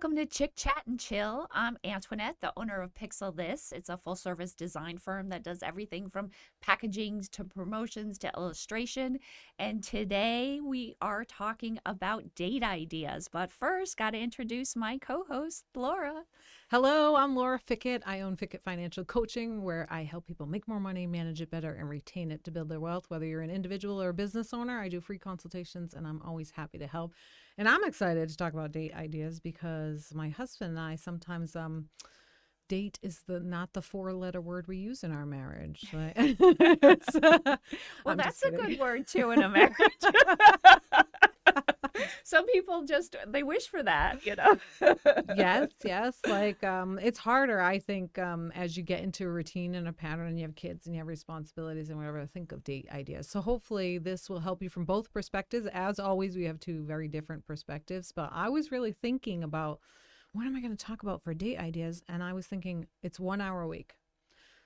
welcome to Chick Chat and Chill. I'm Antoinette, the owner of Pixel This. It's a full-service design firm that does everything from packaging to promotions to illustration. And today we are talking about date ideas. But first, got to introduce my co-host, Laura. Hello, I'm Laura Fickett. I own Fickett Financial Coaching, where I help people make more money, manage it better, and retain it to build their wealth. Whether you're an individual or a business owner, I do free consultations, and I'm always happy to help. And I'm excited to talk about date ideas because my husband and I sometimes date is not the four-letter word we use in our marriage. Right? Well, that's a good word too in a marriage. Some people they wish for that, you know. Yes. Like, it's harder, I think, as you get into a routine and a pattern and you have kids and you have responsibilities and whatever, to think of date ideas. So hopefully this will help you from both perspectives. As always, we have two very different perspectives, but I was really thinking about what am I going to talk about for date ideas? And I was thinking it's 1 hour a week.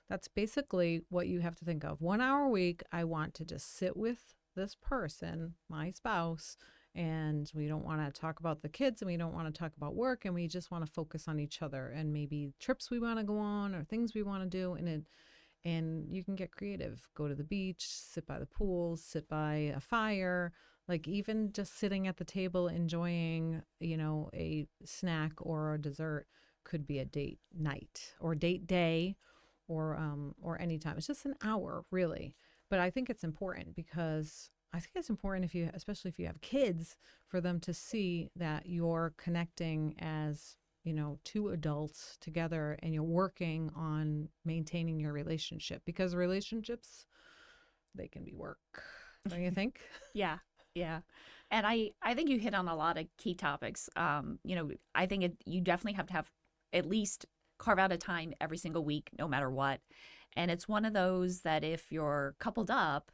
That's basically what you have to think of. 1 hour a week, I want to just sit with this person, my spouse, and we don't want to talk about the kids and we don't want to talk about work, and we just want to focus on each other and maybe trips we want to go on or things we want to do. And you can get creative. Go to the beach, sit by the pool, sit by a fire, like even just sitting at the table enjoying, a snack or a dessert could be a date night or date day or anytime. It's just an hour, really. But I think it's important because especially if you have kids, for them to see that you're connecting as, two adults together and you're working on maintaining your relationship, because relationships, they can be work. Don't you think? Yeah. And I think you hit on a lot of key topics. I think you definitely have to have at least carve out a time every single week, no matter what. And it's one of those that if you're coupled up,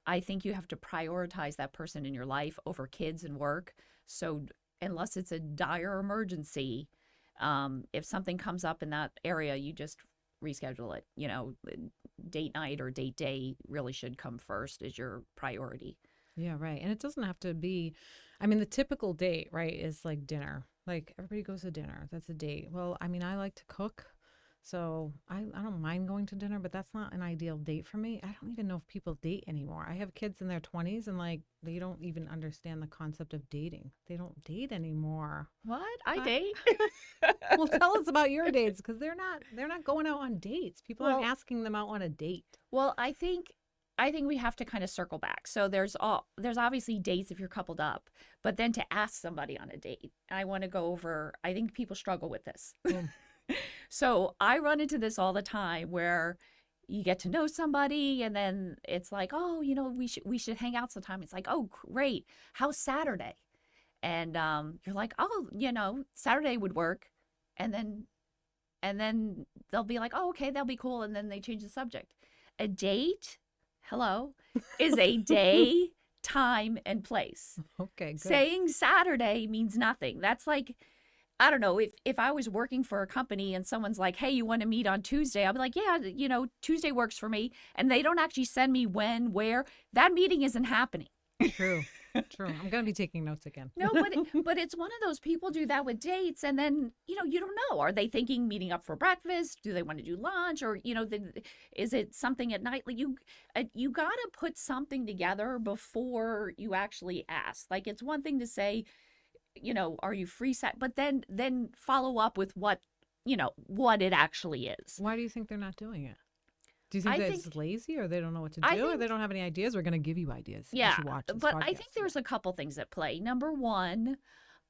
I think you have to prioritize that person in your life over kids and work. So unless it's a dire emergency, if something comes up in that area, you just reschedule it. Date night or date day really should come first as your priority. Yeah, right. And it doesn't have to be, the typical date, right, is like dinner. Like everybody goes to dinner. That's a date. Well, I like to cook. So I don't mind going to dinner, but that's not an ideal date for me. I don't even know if people date anymore. I have kids in their 20s and they don't even understand the concept of dating. They don't date anymore. What? I date? Well, tell us about your dates, because they're not going out on dates. People aren't asking them out on a date. Well, I think we have to kind of circle back. So there's obviously dates if you're coupled up, but then to ask somebody on a date, I want to go over, I think people struggle with this. So I run into this all the time where you get to know somebody and then it's like, oh, we should hang out sometime. It's like, oh, great. How's Saturday? And you're like, oh, Saturday would work. And then they'll be like, oh, okay, that'll be cool. And then they change the subject. A date, hello, is a day, time, and place. Okay, good. Saying Saturday means nothing. That's like, I don't know, if I was working for a company and someone's like, hey, you want to meet on Tuesday? I'll be like, yeah, Tuesday works for me. And they don't actually send me when, where. That meeting isn't happening. True. I'm going to be taking notes again. No, but it's one of those, people do that with dates. And then, you don't know. Are they thinking meeting up for breakfast? Do they want to do lunch? Or, is it something at night? Like you got to put something together before you actually ask. Like, it's one thing to say, are you free set? But then follow up with what it actually is. Why do you think they're not doing it? Do you think it's lazy, or they don't know what to do, or they don't have any ideas? We're going to give you ideas. Yeah, as you watch this but podcast. I think there's a couple things at play. Number one,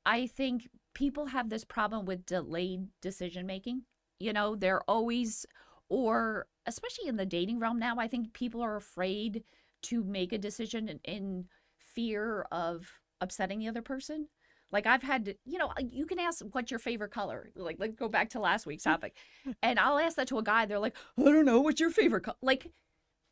I think people have this problem with delayed decision making. They're always, or especially in the dating realm now, I think people are afraid to make a decision in fear of upsetting the other person. Like I've had to, you can ask what's your favorite color. Like, let's go back to last week's topic. And I'll ask that to a guy. They're like, I don't know. What's your favorite color? Like,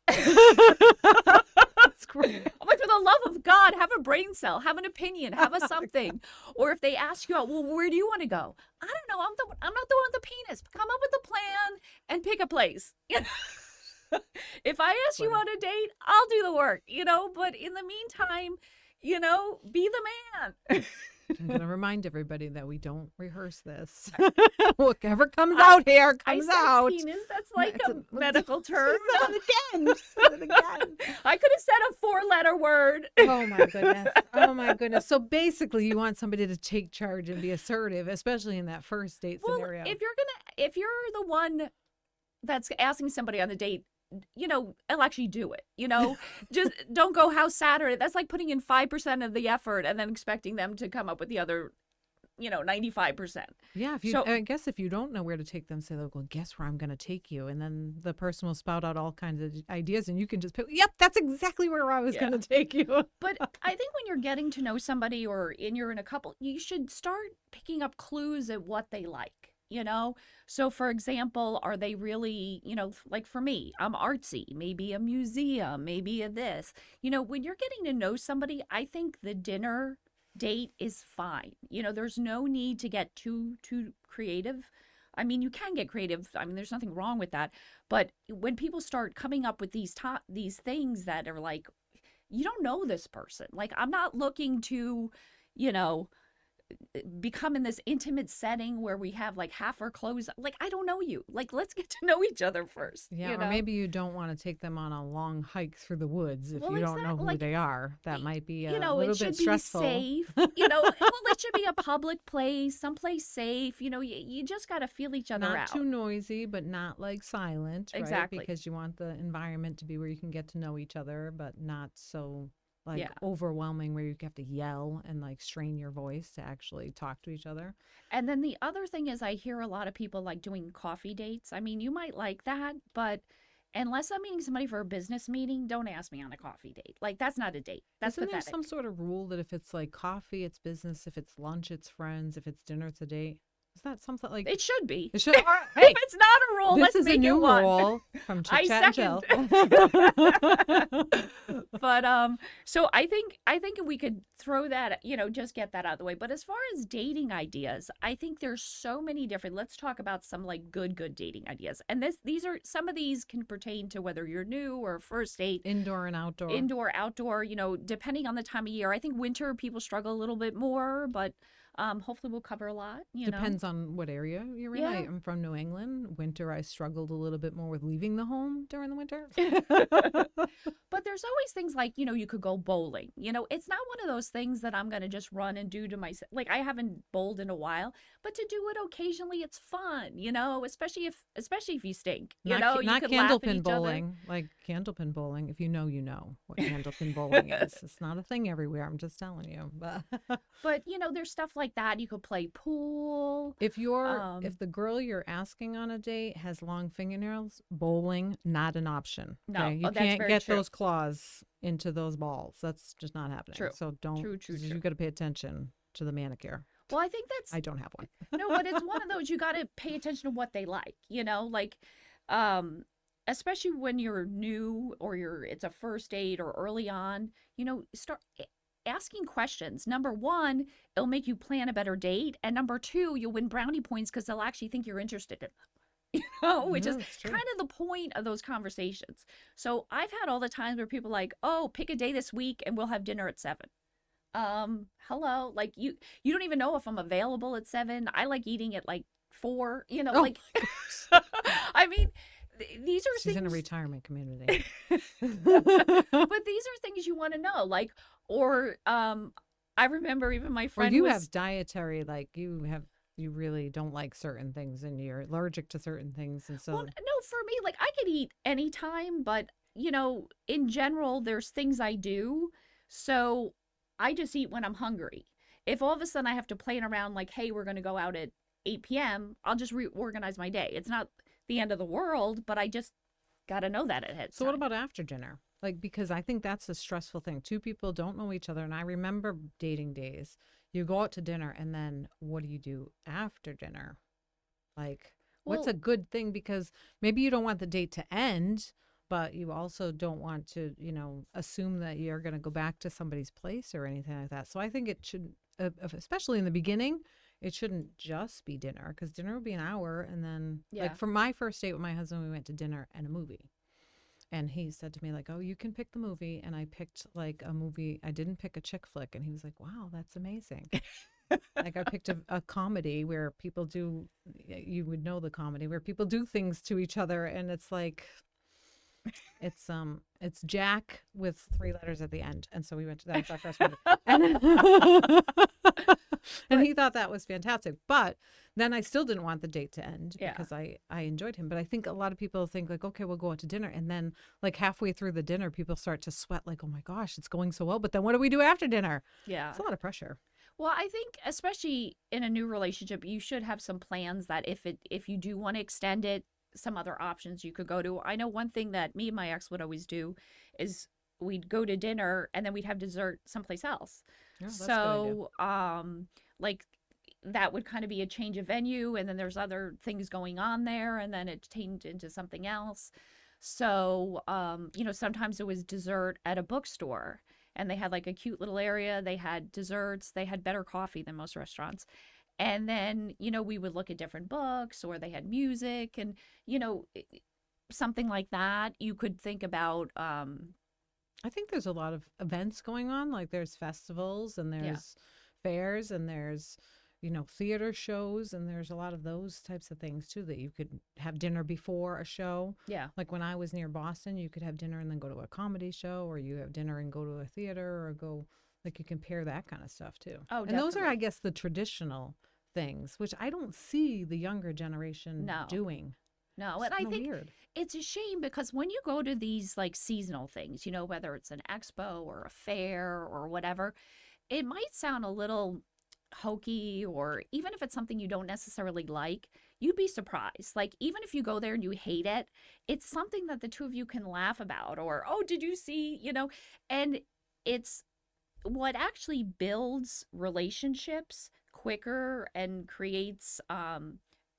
that's great. I'm like, for the love of God, have a brain cell, have an opinion, have a something. Or if they ask you out, well, where do you want to go? I don't know. I'm not the one with the penis. Come up with a plan and pick a place. If I ask you on a date, I'll do the work, but in the meantime, be the man. I'm going to remind everybody that we don't rehearse this. Whatever comes out here I comes said out. penis. That's like It's a medical term. She said it again. She said it again. I could have said a 4-letter word. Oh my goodness. Oh my goodness. So basically you want somebody to take charge and be assertive, especially in that first date Well, scenario. if you're the one that's asking somebody on the date, I'll actually do it. Just don't go house Saturday. That's like putting in 5% of the effort and then expecting them to come up with the other, 95%. Yeah, I guess if you don't know where to take them, say, like, well, guess where I'm going to take you, and then the person will spout out all kinds of ideas, and you can just pick. Yep, that's exactly where I was going to take you. But I think when you're getting to know somebody or you're in a couple, you should start picking up clues at what they like. So for example, are they really, like for me, I'm artsy, maybe a museum, maybe a this. When you're getting to know somebody, I think the dinner date is fine. There's no need to get too creative. I mean, you can get creative. I mean, there's nothing wrong with that. But when people start coming up with these things that are like, you don't know this person. Like, I'm not looking to, you know, become in this intimate setting where we have like half our clothes. Like, I don't know you. Like, let's get to know each other first. Yeah, or maybe you don't want to take them on a long hike through the woods if you don't know who they are. That might be a little bit stressful. It should be safe. Well, it should be a public place, someplace safe. You just got to feel each other out. Not too noisy, but not like silent, right? Exactly. Because you want the environment to be where you can get to know each other, but not so overwhelming where you have to yell and like strain your voice to actually talk to each other. And then the other thing is I hear a lot of people like doing coffee dates. I mean, you might like that, but unless I'm meeting somebody for a business meeting, don't ask me on a coffee date. Like, that's not a date. That's Isn't pathetic. there some sort of rule that if it's like coffee, it's business, if it's lunch, it's friends, if it's dinner, it's a date? Is that something like it should be? It should. Hey, if it's not a rule, let's make it one. This is a new rule from Chit Chat and Jill. But so I think we could throw that, just get that out of the way. But as far as dating ideas, I think there's so many different. Let's talk about some like good dating ideas. And some of these can pertain to whether you're new or first date, indoor and outdoor. Depending on the time of year. I think winter people struggle a little bit more, but hopefully we'll cover a lot. Depends on what area you're in. Yeah. I'm from New England. Winter, I struggled a little bit more with leaving the home during the winter. But there's always things like, you could go bowling. It's not one of those things that I'm going to just run and do to myself. Like, I haven't bowled in a while, but to do it occasionally, it's fun, especially if you stink. Not you could candlepin bowling. Like candlepin bowling, if you know what candlepin bowling is. It's not a thing everywhere, I'm just telling you. But there's stuff like that. You could play pool. If the girl you're asking on a date has long fingernails, bowling not an option. No, okay? You can't get those claws into those balls. That's just not happening. True. So don't. True. You got to pay attention to the manicure. Well, I think I don't have one. No, but it's one of those you got to pay attention to what they like. Like, especially when you're new or it's a first date or early on. Start asking questions. Number one, it'll make you plan a better date, and number two, you'll win brownie points because they'll actually think you're interested in them. Which is kind of the point of those conversations. So I've had all the times where people are like, oh, pick a day this week and we'll have dinner at 7. Hello, like you don't even know if I'm available at 7. I like eating at like 4. Like I mean, these are She's things in a retirement community. But these are things you want to know, like, or I remember even my friend have dietary, like you really don't like certain things and you're allergic to certain things, and so well, no, for me, like, I could eat anytime, but in general there's things I do, so I just eat when I'm hungry. If all of a sudden I have to plan around like, hey, we're going to go out at 8 p.m., I'll just reorganize my day. It's not the end of the world, but I just got to know that ahead. So what about after dinner? Like, because I think that's a stressful thing. Two people don't know each other. And I remember dating days. You go out to dinner and then what do you do after dinner? Like, what's a good thing? Because maybe you don't want the date to end, but you also don't want to, assume that you're going to go back to somebody's place or anything like that. So I think it should, especially in the beginning, it shouldn't just be dinner, because dinner would be an hour. And then like for my first date with my husband, we went to dinner and a movie. And he said to me like, oh, you can pick the movie. And I picked like a movie. I didn't pick a chick flick. And he was like, wow, that's amazing. Like I picked a comedy where people do, you would know the comedy where people do things to each other, and it's like it's Jack with three letters at the end, and so we went to that was our first movie, and and But he thought that was fantastic. But then I still didn't want the date to end yeah, because I enjoyed him. But I think a lot of people think like, okay, we'll go out to dinner, and then like halfway through the dinner, people start to sweat like, oh my gosh, it's going so well. But then what do we do after dinner? yeah. It's a lot of pressure. Well, I think especially in a new relationship, you should have some plans that if you do want to extend it, some other options you could go to. I know one thing that me and my ex would always do is we'd go to dinner and then we'd have dessert someplace else. Yeah, that's a good idea. So, like that would kind of be a change of venue, and then there's other things going on there, and then it changed into something else. So, sometimes it was dessert at a bookstore, and they had like a cute little area. They had desserts, they had better coffee than most restaurants. And then, we would look at different books, or they had music, and, you know, something like that. You could think about, I think there's a lot of events going on. Like there's festivals and yeah, there's fairs and there's, theater shows and there's a lot of those types of things too that you could have dinner before a show. yeah. Like when I was near Boston, you could have dinner and then go to a comedy show, or you have dinner and go to a theater, or go like you compare that kind of stuff too. Oh, And those are, I definitely. guess, the traditional things, which I don't see the younger generation No, doing. no. It's And I kind of think weird. it's a shame because when you go to these like seasonal things, whether it's an expo or a fair or whatever, it might sound a little hokey, or even if it's something you don't necessarily like, you'd be surprised. Like, even if you go there and you hate it, it's something that the two of you can laugh about, or, oh, did you see, and it's what actually builds relationships quicker and creates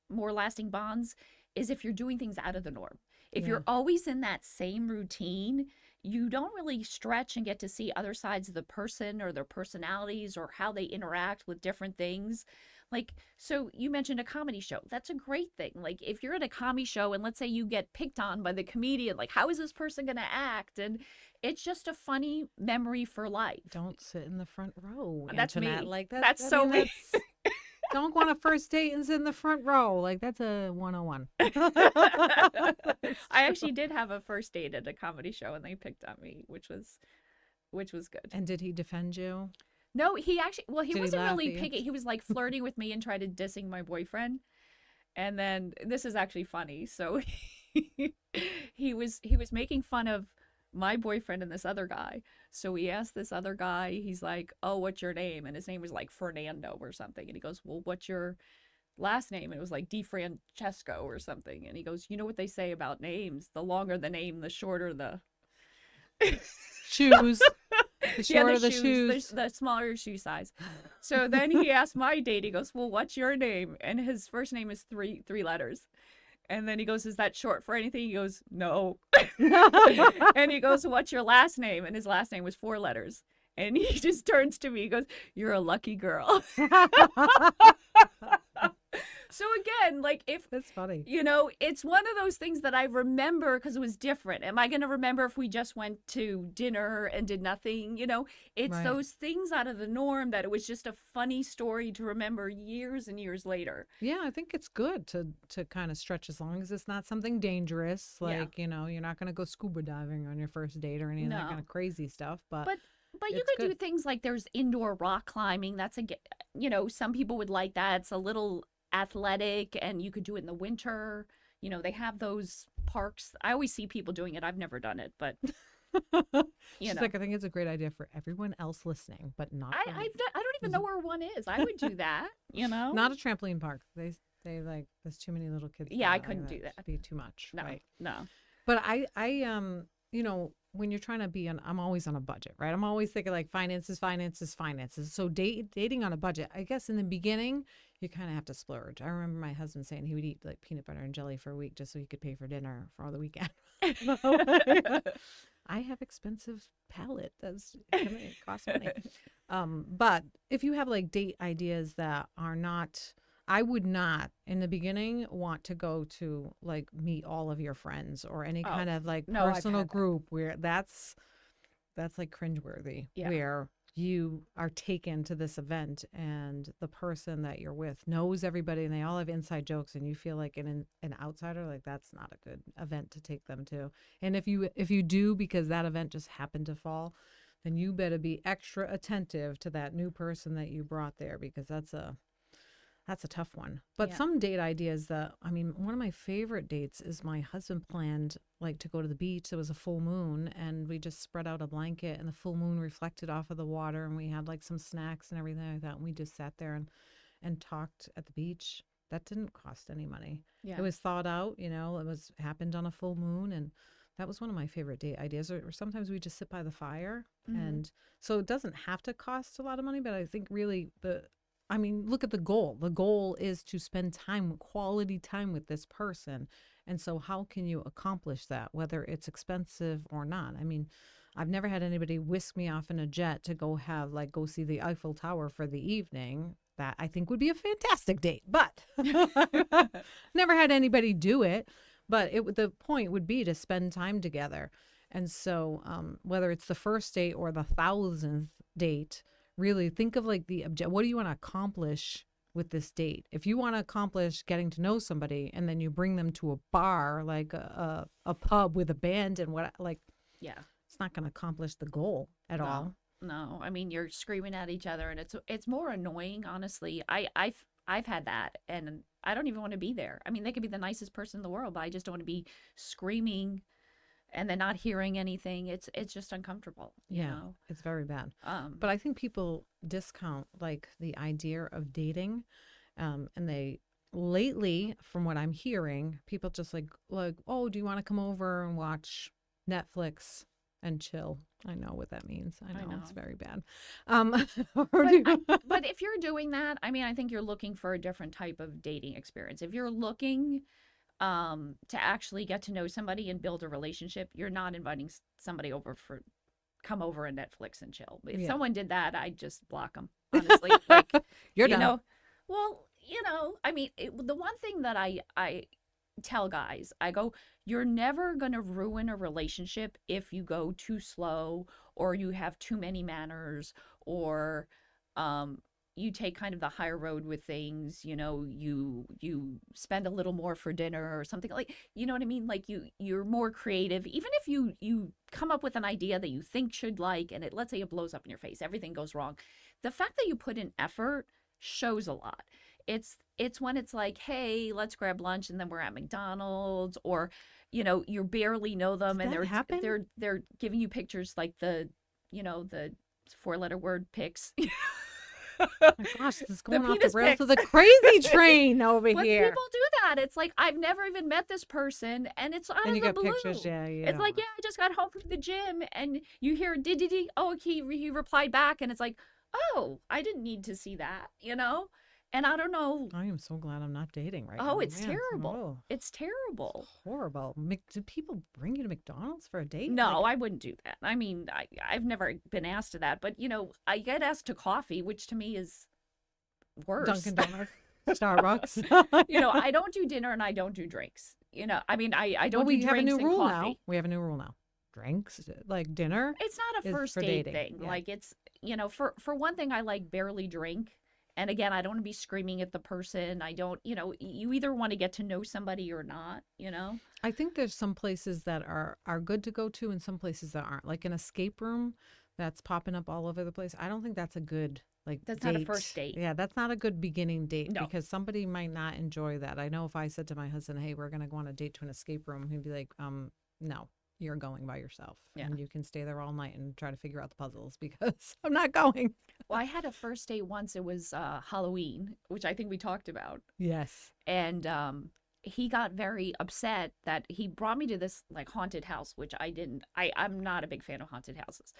more lasting bonds is if you're doing things out of the norm. If Yeah. you're always in that same routine, you don't really stretch and get to see other sides of the person or their personalities or how they interact with different things. Like, so you mentioned a comedy show. That's a great thing. Like, if you're at a comedy show and let's say you get picked on by the comedian, like, how is this person going to act? And it's just a funny memory for life. Don't sit in the front row, That's Antoinette. me. Like that. That's I so mean, me. that's don't go on a first date and sit in the front row. Like that's a 101. I actually did have a first date at a comedy show and they picked on me, which was good. And did he defend you? No, he actually, well, he Did he wasn't laugh really at you? picky. He was like flirting with me and tried to dissing my boyfriend. And then this is actually funny. So he was making fun of my boyfriend and this other guy. So he asked this other guy, he's like, "Oh, what's your name?" And his name was like Fernando or something. And he goes, "Well, what's your last name?" And it was like DiFrancesco or something. And he goes, "You know what they say about names? The longer the name, the shorter the Shoes. The yeah, the shorter the shoes, shoes. the smaller your shoe size." So then he asked my date, he goes, "Well, what's your name?" And his first name is three letters. And then he goes, "Is that short for anything?" He goes, "No." And he goes, "What's your last name?" And his last name was four letters. And he just turns to me, he goes, "You're a lucky girl." So again, like, if That's funny. it's one of those things that I remember because it was different. Am I going to remember if we just went to dinner and did nothing? It's Right. those things out of the norm that it was just a funny story to remember years and years later. Yeah, I think it's good to kind of stretch as long as it's not something dangerous. Yeah. Like, you're not going to go scuba diving on your first date or any of that kind No. of crazy stuff, but But you it's could do good. things like there's indoor rock climbing. Some people would like that. It's a little athletic and you could do it in the winter. They have those parks. I always see people doing it. I've never done it, but you She's know. like, I think it's a great idea for everyone else listening, but not I for I, me. I don't even know where one is. I would do that. Not a trampoline park. They like there's too many little kids Yeah, there. I Like couldn't do that'd that. be too much, No, right? no. But when you're trying to be on, I'm always on a budget, right? I'm always thinking like finances, finances, finances. So dating on a budget, I guess in the beginning, you kind of have to splurge. I remember my husband saying he would eat like peanut butter and jelly for a week just so he could pay for dinner for the weekend. I have expensive palate. It costs money. But if you have like date ideas that are not, I would not in the beginning want to go to like meet all of your friends or any kind Oh, of like no, I've personal had that. group where that's like cringeworthy. Yeah. Where you are taken to this event and the person that you're with knows everybody and they all have inside jokes and you feel like an outsider, like that's not a good event to take them to. And if you do, because that event just happened to fall, then you better be extra attentive to that new person that you brought there, because that's a tough one. But Yeah. some date ideas that, I mean, one of my favorite dates is my husband planned like to go to the beach. It was a full moon and we just spread out a blanket and the full moon reflected off of the water and we had like some snacks and everything like that. And we just sat there and talked at the beach. That didn't cost any money. It Yeah. was thought out, it was happened on a full moon, and that was one of my favorite date ideas. Or sometimes we just sit by the fire, Hmm. and so it doesn't have to cost a lot of money, but I think really look at the goal. The goal is to spend time, quality time with this person. And so, how can you accomplish that, whether it's expensive or not? I mean, I've never had anybody whisk me off in a jet to go see the Eiffel Tower for the evening. That I think would be a fantastic date, but never had anybody do it. But the point would be to spend time together. And so, whether it's the first date or the thousandth date, really think of like what do you want to accomplish with this date? If you want to accomplish getting to know somebody and then you bring them to a bar, like a pub with a band and Yeah. it's not going to accomplish the goal at No. all. No. I mean, you're screaming at each other, and it's more annoying, honestly. I've had that, and I don't even want to be there. I mean, they could be the nicest person in the world, but I just don't want to be screaming and then not hearing anything. It's just uncomfortable, you Yeah, know. it's very bad. Um, But I think people discount like the idea of dating, and they lately, from what I'm hearing, people just like, oh, do you want to come over and watch Netflix and chill? I know what that means. I I know it's know. very bad. Or But do but if you're doing that, I mean, I think you're looking for a different type of dating experience. If you're looking to actually get to know somebody and build a relationship, you're not inviting somebody over for come over and Netflix and chill. If yeah, someone did that, I'd just block them, honestly. Like, you're you done. know, well, I mean, the one thing that I tell guys, I go, you're never going to ruin a relationship if you go too slow or you have too many manners or um you take kind of the higher road with things, you spend a little more for dinner or something, like, you know what I mean? Like, you're more creative, even if you come up with an idea that you think should, like, and let's say it blows up in your face, everything goes wrong. The fact that you put in effort shows a lot. It's when it's like, hey, let's grab lunch and then we're at McDonald's, or you barely know them Did and that happen? they're giving you pictures like the four-letter word pics. My gosh, this is The going off the penis rails with pics. a crazy train over But here. people do that. It's like, I've never even met this person, and it's out And of you the got pictures, blue. yeah, you It's don't like, want. yeah, I just got home from the gym, and you hear did did he? Oh, he replied back, and it's like, oh, I didn't need to see that, you know. And I don't know. I am so glad I'm not dating right Oh, now, it's man. terrible. Oh, It's it's terrible. horrible. Do people bring you to McDonald's for a date? No, Like I wouldn't do that. I mean, I've never been asked to that, but I get asked to coffee, which to me is worse. Dunkin' Donuts, Starbucks. I don't do dinner and I don't do drinks. I mean, I Well, don't do we have a drinks new and rule now. coffee. We have a new rule now. Drinks, like dinner, It's not a is first for date dating. thing. Yeah. Like, it's, for one thing, I like barely drink. And again, I don't want to be screaming at the person. I don't, you either want to get to know somebody or not. I think there's some places that are good to go to and some places that aren't. Like an escape room that's popping up all over the place. I don't think that's a good like That's not a first date. date. Yeah, that's not a good beginning date No. because somebody might not enjoy that. I know if I said to my husband, "Hey, we're going to go on a date to an escape room," he'd be like, no. You're going by yourself Yeah. and you can stay there all night and try to figure out the puzzles because I'm not going. Well, I had a first date once. It was Halloween, which I think we talked about. Yes. And he got very upset that he brought me to this like haunted house, which I didn't. I'm not a big fan of haunted houses.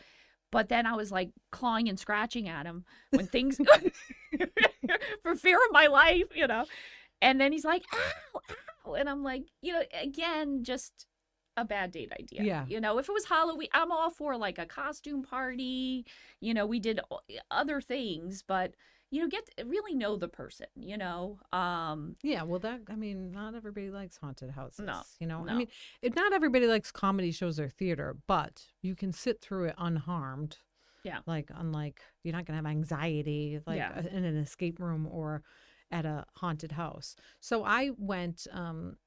But then I was like clawing and scratching at him when things for fear of my life. And then he's like, ow, ow. And I'm like, again, just a bad date idea. Yeah. If it was Halloween, I'm all for like a costume party. We did other things, but get to really know the person. Yeah, well, not everybody likes haunted houses. No, I no. mean, not everybody likes comedy shows or theater, but you can sit through it unharmed. Yeah. Like, unlike, you're not going to have anxiety like Yeah. in an escape room or at a haunted house. So I went,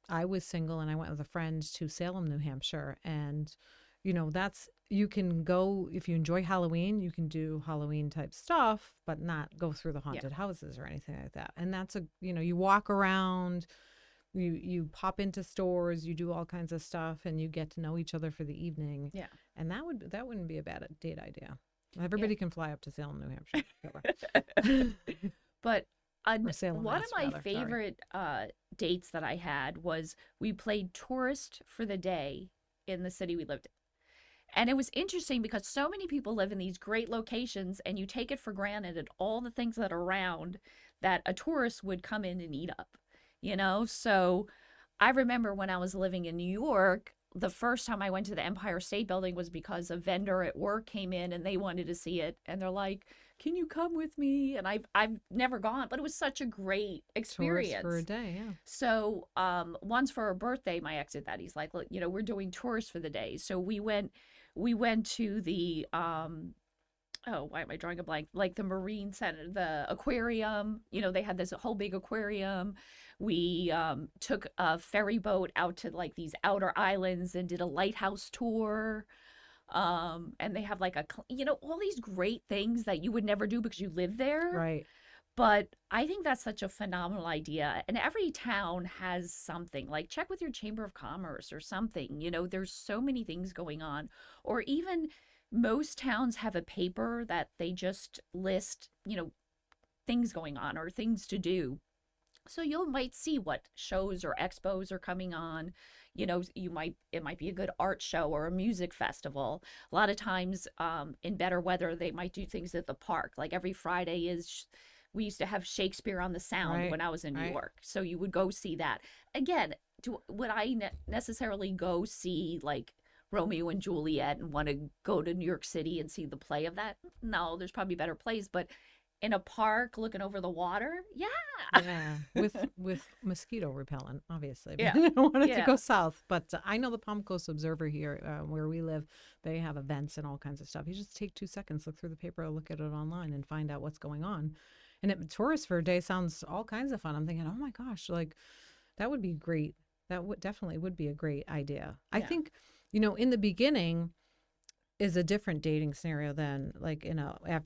I was single and I went with a friend to Salem, New Hampshire. And, that's, you can go, if you enjoy Halloween, you can do Halloween type stuff, but not go through the Yeah. haunted houses or anything like that. And that's you walk around, you pop into stores, you do all kinds of stuff, and you get to know each other for the evening. Yeah. And that wouldn't be a bad date idea. Yeah. Everybody can fly up to Salem, New Hampshire. But Or Salem, one of Mass, my rather. Sorry. favorite dates that I had was we played tourist for the day in the city we lived in. And it was interesting because so many people live in these great locations and you take it for granted and all the things that are around that a tourist would come in and eat up, you know? So I remember when I was living in New York, the first time I went to the Empire State Building was because a vendor at work came in and they wanted to see it. And they're like, "Can you come with me?" And I've never gone, but it was such a great Tourists for a experience. day, yeah. So once for her birthday, my ex did that. He's like, "Look, we're doing tours for the day." So we went to the oh, why am I drawing a blank? Like the Marine Center, the aquarium. They had this whole big aquarium. We took a ferry boat out to like these outer islands and did a lighthouse tour. And they have like all these great things that you would never do because you live there. Right. But I think that's such a phenomenal idea. And every town has something. Like check with your chamber of commerce or something. There's so many things going on. Or even most towns have a paper that they just list, things going on or things to do. So you might see what shows or expos are coming on. It might be a good art show or a music festival. A lot of times, in better weather, they might do things at the park. Like every Friday we used to have Shakespeare on the Sound Right. when I was in New Right. York. So you would go see that. Again, would I necessarily go see like Romeo and Juliet and want to go to New York City and see the play of that? No, there's probably better plays, but in a park looking over the water, yeah. Yeah, with mosquito repellent, obviously. Yeah. I don't want it to Yeah. go south, but I know the Palm Coast Observer here, where we live, they have events and all kinds of stuff. You just take 2 seconds, look through the paper, look at it online, and find out what's going on. And tourists for a day sounds all kinds of fun. I'm thinking, oh my gosh, like that would be great. That would definitely would be a great idea. I Yeah. think, in the beginning is a different dating scenario than like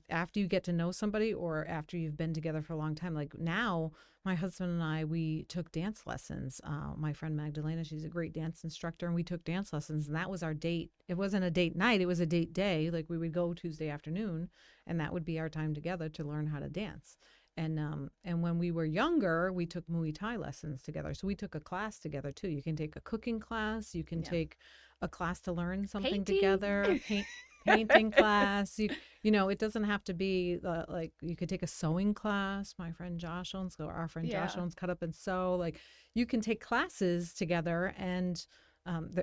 after you get to know somebody or after you've been together for a long time. Like now, my husband and I, we took dance lessons. My friend Magdalena, she's a great dance instructor, and we took dance lessons, and that was our date. It wasn't a date night; it was a date day. Like we would go Tuesday afternoon, and that would be our time together to learn how to dance. And when we were younger, we took Muay Thai lessons together. So we took a class together too. You can take a cooking class. You can Yeah. take a class to learn something together. Painting. Painting class. It doesn't have to be like you could take a sewing class. My friend Josh owns, or our friend Josh Yeah. owns, cut up and sew. Like you can take classes together, and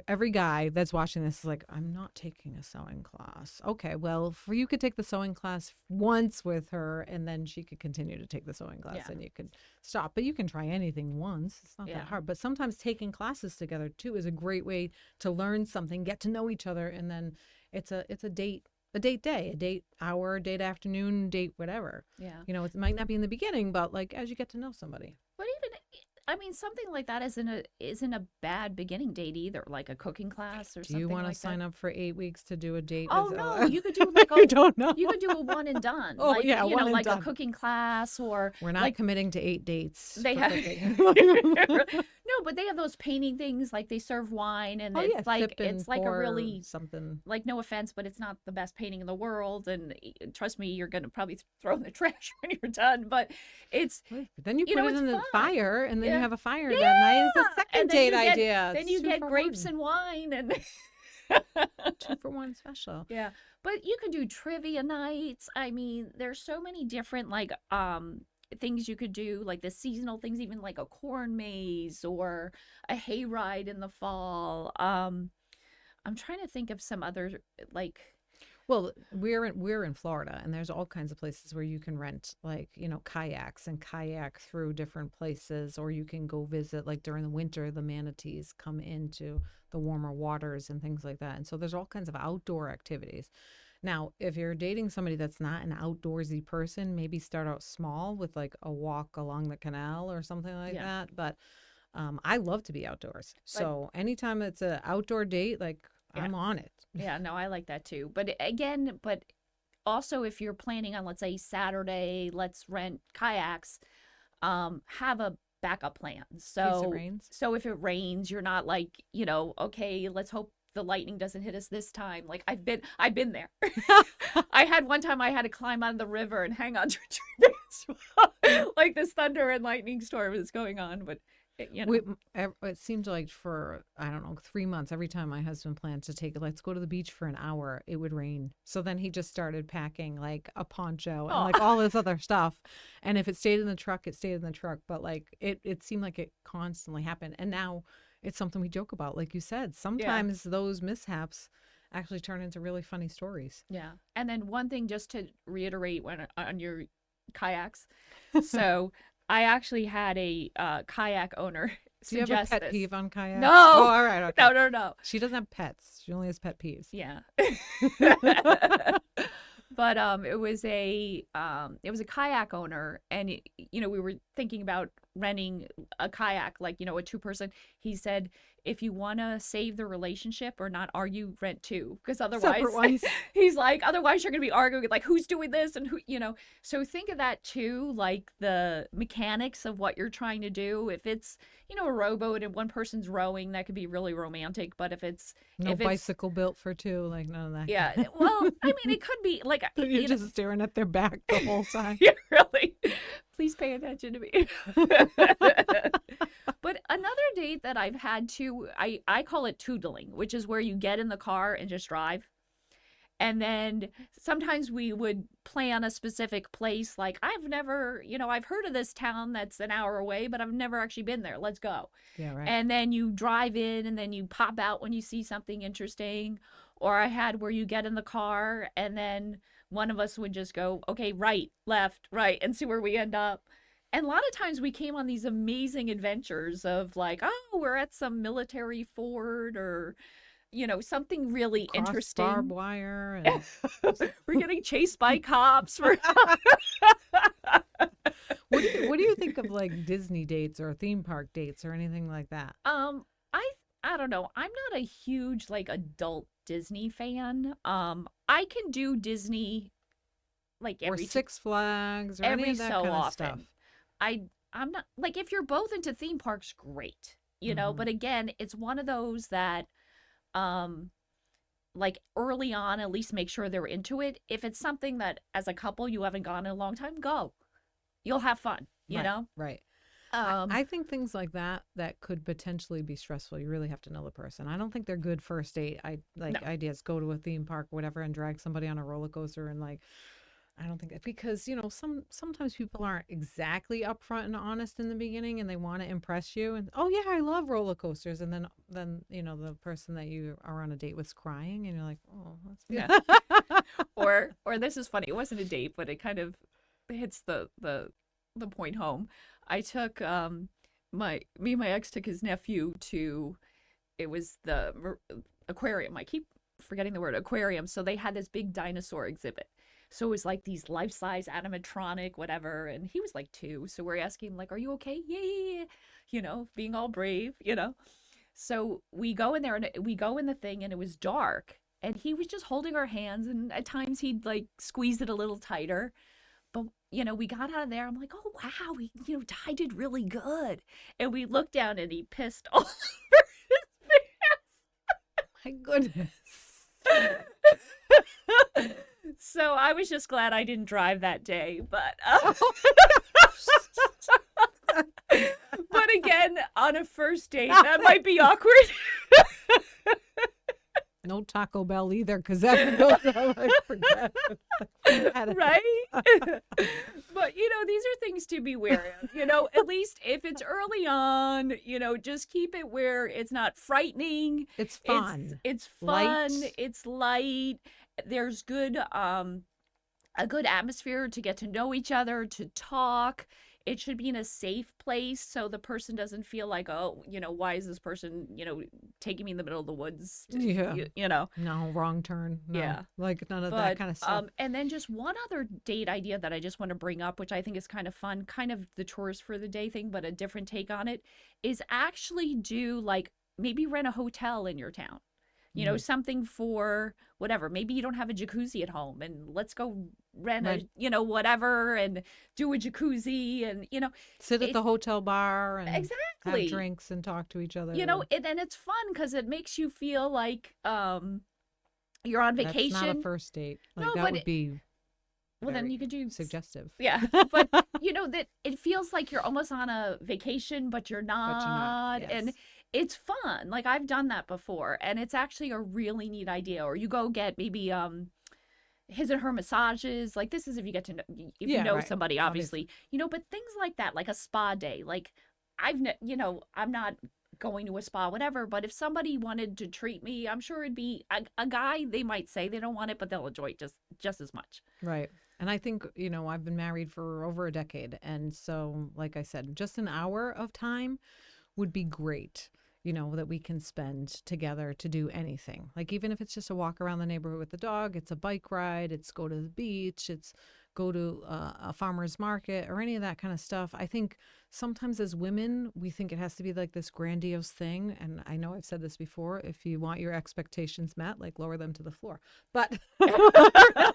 every guy that's watching this is like, I'm not taking a sewing class. Okay, well, for you could take the sewing class once with her, and then she could continue to take the sewing class, Yeah. and you could stop. But you can try anything once. It's not Yeah. that hard. But sometimes taking classes together too is a great way to learn something, get to know each other, and then it's a date. A date day, a date hour, date afternoon, date whatever. Yeah. It might not be in the beginning, but like as you get to know somebody. But even I mean something like that isn't a bad beginning date either, like a cooking class or Do you something want to like that. sign up for 8 weeks to do a date Oh with? no, you could do like I don't know. you could do a one and done. Oh Like, yeah, one and like a done. cooking class or We're not like committing to 8 dates they for have cooking. No, but they have those painting things like they serve wine and Oh yeah, sip and it's like a pour really something. like no offense, but it's not the best painting in the world and trust me, you're going to probably throw in the trash when you're done, but it's Then you put it it's in the fun. fire, and then you Yeah. have a fire that night. It's a second And date idea. then It's you two get for grapes one. and wine and 2 for 1 special. yeah. But you could do trivia nights. I mean, there's so many different like things you could do, like the seasonal things, even like a corn maze or a hayride in the fall. I'm trying to think of some other like Well, we're in Florida, and there's all kinds of places where you can rent like kayaks and kayak through different places, or you can go visit like during the winter. The manatees come into the warmer waters and things like that, and so there's all kinds of outdoor activities. Now, if you're dating somebody that's not an outdoorsy person, maybe start out small with like a walk along the canal or something like Yeah. that. But I love to be outdoors. But So anytime it's an outdoor date, like yeah. I'm on it. Yeah, no, I like that too. But again, but also if you're planning on, let's say Saturday, let's rent kayaks, have a backup plan. In case it So rains. so if it rains, you're not like, okay, let's hope the lightning doesn't hit us this time. Like I've been there. I had one time I had to climb out of the river and hang on to a tree like this thunder and lightning storm is going on, but It seemed like for, I don't know, 3 months, every time my husband planned to take, let's go to the beach for an hour, it would rain. So then he just started packing like a poncho and like all this other stuff. And if it stayed in the truck, it stayed in the truck. But like it seemed like it constantly happened. And now it's something we joke about. Like you said, sometimes those mishaps actually turn into really funny stories. Yeah. And then one thing just to reiterate when on your kayaks. So I actually had a kayak owner Do you have a suggest pet this. peeve on kayaks? No. Oh, all right. Okay. No. She doesn't have pets. She only has pet peeves. Yeah. But it was a kayak owner, and we were thinking about renting a kayak, like a two-person. He said, if you want to save the relationship or not argue, rent two, because otherwise Separate ones. he's like, otherwise you're gonna be arguing like who's doing this and who. So think of that too, like the mechanics of what you're trying to do. If it's a rowboat and one person's rowing, that could be really romantic. But if it's bicycle built for two, like none of that. yeah, well, I mean, it could be like You're just staring at their back the whole time. yeah, really. Please pay attention to me. But another date that I've had too, I call it toodling, which is where you get in the car and just drive. And then sometimes we would plan a specific place. Like I've never, I've heard of this town that's an hour away, but I've never actually been there. Let's go. Yeah, right. And then you drive in and then you pop out when you see something interesting. Or I had where you get in the car and then one of us would just go, okay, right, left, right, and see where we end up. And a lot of times we came on these amazing adventures of like, oh, we're at some military fort or, something really Cross interesting. barbed wire. And... we're getting chased by cops. What do you think of like Disney dates or theme park dates or anything like that? I don't know. I'm not a huge like adult Disney fan. I can do Disney like or Six Flags or any every of that so kind of often. stuff. I'm not like if you're both into theme parks, great. But again, it's one of those that like early on at least make sure they're into it. If it's something that as a couple you haven't gone in a long time, go. You'll have fun, you know? Right. I think things like that could potentially be stressful. You really have to know the person. I don't think they're good first date. Ideas. Go to a theme park, whatever, and drag somebody on a roller coaster and like. I don't think that because sometimes people aren't exactly upfront and honest in the beginning, and they want to impress you. And oh yeah, I love roller coasters, and then the person that you are on a date with's crying, and you're like, oh, that's yeah. or this is funny. It wasn't a date, but it kind of hits the point home. I took me and my ex took his nephew to, it was the aquarium. I keep forgetting the word aquarium. So they had this big dinosaur exhibit. So it was like these life-size animatronic, whatever. And he was like 2. So we're asking him like, are you okay? Yeah. Being all brave, So we go in there and we go in the thing and it was dark. And he was just holding our hands. And at times he'd like squeeze it a little tighter. But, we got out of there. I'm like, oh, wow. Ty did really good. And we looked down and he pissed all over his my goodness. So I was just glad I didn't drive that day. But, but again, on a first date, that might be awkward. No Taco Bell either, because that goes on like forget it. Right? But, these are things to be wary of. At least if it's early on, just keep it where it's not frightening. It's fun. It's fun. Light. It's light. There's a good atmosphere to get to know each other, to talk. it should be in a safe place so the person doesn't feel like, oh, why is this person, taking me in the middle of the woods? Yeah. You know. No, wrong turn. No. Yeah. Like none of that kind of stuff. And then just one other date idea that I just want to bring up, which I think is kind of fun, kind of the chores for the day thing, but a different take on it, is actually do like maybe rent a hotel in your town. Something for whatever. Maybe you don't have a jacuzzi at home, and let's go rent a, whatever, and do a jacuzzi, and sit at the hotel bar and exactly have drinks and talk to each other. And it's fun because it makes you feel like you're on vacation. That's not a first date. Like No, that but would be. Well, then you could do suggestive. Yeah, but that it feels like you're almost on a vacation, but you're not. Yes. And it's fun. Like I've done that before, and it's actually a really neat idea. Or you go get maybe his and her massages. Like this is if you get to know, if you know somebody, obviously. But things like that, like a spa day. Like I'm not going to a spa, whatever. But if somebody wanted to treat me, I'm sure it'd be a guy. They might say they don't want it, but they'll enjoy it just as much. Right. And I think, I've been married for over a decade. And so, like I said, just an hour of time would be great, that we can spend together to do anything. Like even if it's just a walk around the neighborhood with the dog, it's a bike ride, it's go to the beach, it's go to a farmer's market or any of that kind of stuff. I think sometimes as women, we think it has to be like this grandiose thing. And I know I've said this before, if you want your expectations met, like lower them to the floor. But McDonald's.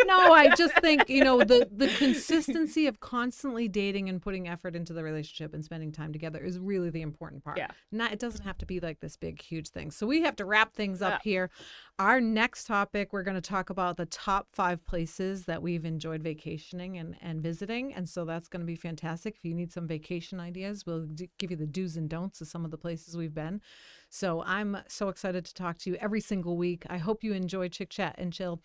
No, I just think, the consistency of constantly dating and putting effort into the relationship and spending time together is really the important part. Yeah. It doesn't have to be like this big, huge thing. So we have to wrap things up here. Our next topic, we're going to talk about the top 5 places that we've enjoyed vacationing and visiting. And so that's going to be fantastic. If you need some vacation ideas, we'll give you the do's and don'ts of some of the places we've been. So I'm so excited to talk to you every single week. I hope you enjoy Chick Chat and Chill.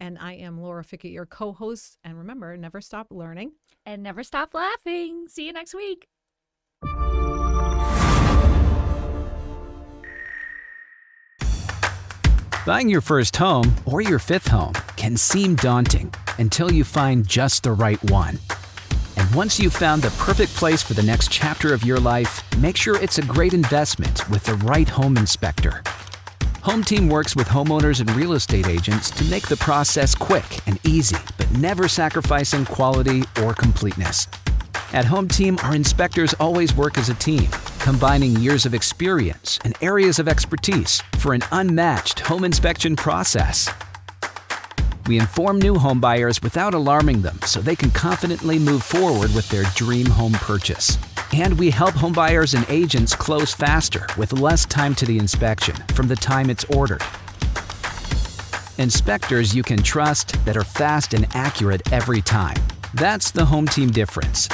And I am Laura Fickett, your co-host. And remember, never stop learning. And never stop laughing. See you next week. Buying your first home or your 5th home can seem daunting until you find just the right one. And once you've found the perfect place for the next chapter of your life, make sure it's a great investment with the right home inspector. Home Team works with homeowners and real estate agents to make the process quick and easy, but never sacrificing quality or completeness. At Home Team, our inspectors always work as a team, combining years of experience and areas of expertise for an unmatched home inspection process. We inform new home buyers without alarming them so they can confidently move forward with their dream home purchase. And we help home buyers and agents close faster with less time to the inspection from the time it's ordered. Inspectors you can trust that are fast and accurate every time. That's the Home Team difference.